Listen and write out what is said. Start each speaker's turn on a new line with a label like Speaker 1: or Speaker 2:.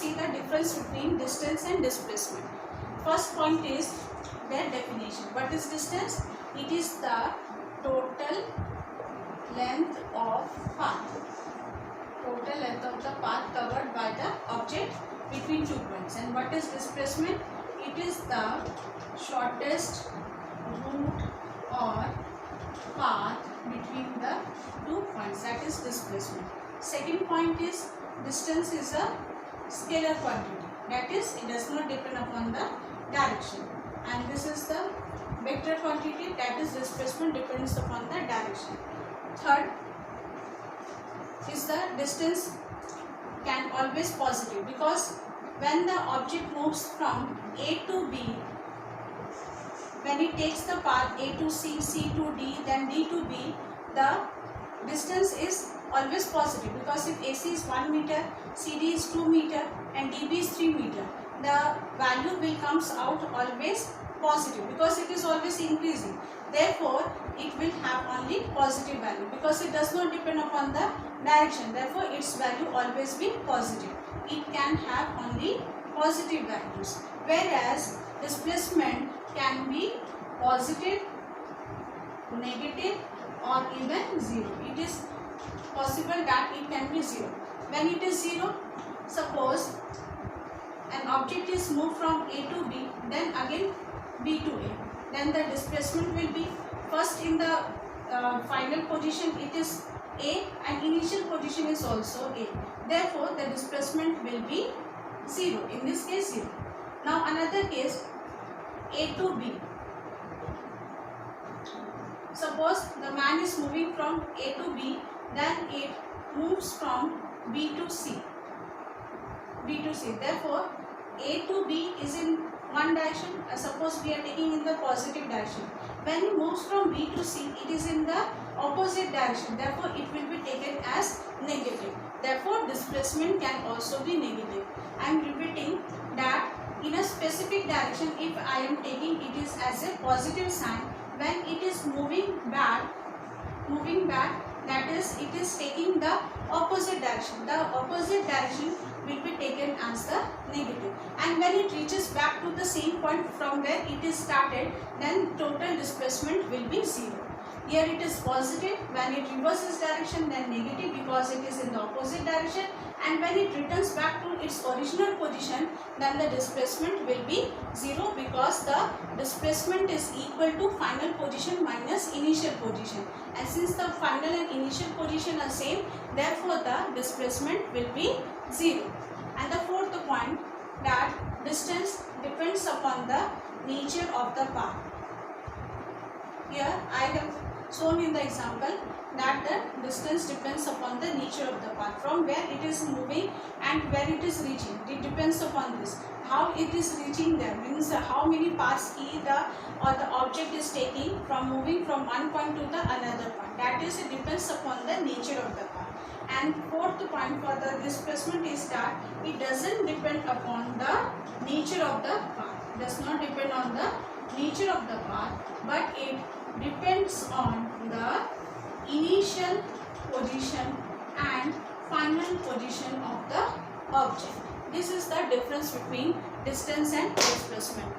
Speaker 1: see the difference between distance and displacement. First point is their definition. What is distance? It is the total length of path. Total length of the path covered by the object between 2 points. And what is displacement? It is the shortest route or path between the 2 points. That is displacement. Second point is distance is a scalar quantity. That is, it does not depend upon the direction. And this is the vector quantity. That is, displacement depends upon the direction. Third is the distance can always positive, because when the object moves from A to B, when it takes the path A to C, C to D, then D to B, the distance is always positive, because if AC is 1 meter, CD is 2 meter and DB is 3 meter, the value will comes out always positive, because it is always increasing. Therefore, it will have only positive value, because it does not depend upon the direction. Therefore, its value always be positive. It can have only positive values, whereas displacement can be positive, negative or even 0. It is possible that it can be 0. When it is 0, suppose an object is moved from A to B, then again B to A, then the displacement will be first in the final position it is A and initial position is also A. Therefore, the displacement will be 0. In this case, 0. Now, another case, A to B. Suppose the man is moving from A to B, then it moves from B to C. B to C. Therefore, A to B is in one direction. Suppose we are taking in the positive direction. When it moves from B to C, it is in the opposite direction. Therefore, it will be taken as negative. Therefore, displacement can also be negative. I am repeating that in a specific direction, if I am taking it is as a positive sign, when it is moving back, that is, it is taking the opposite direction. The opposite direction will be taken as the negative. And when it reaches back to the same point from where it is started, then total displacement will be 0. Here it is positive. When it reverses direction, then negative, because it is in the opposite direction. And when it returns back to its original position, then the displacement will be 0, because the displacement is equal to final position minus initial position. And since the final and initial position are same, therefore the displacement will be 0. And the fourth point, that distance depends upon the nature of the path. Here I have shown in the example that the distance depends upon the nature of the path, from where it is moving and where it is reaching. It depends upon this. How it is reaching there means how many paths the object is taking from moving from one point to the another point. That is, it depends upon the nature of the path. And fourth point for the displacement is that it doesn't depend upon the nature of the path. It does not depend on the nature of the path, but it depends on the initial position and final position of the object. This is the difference between distance and displacement.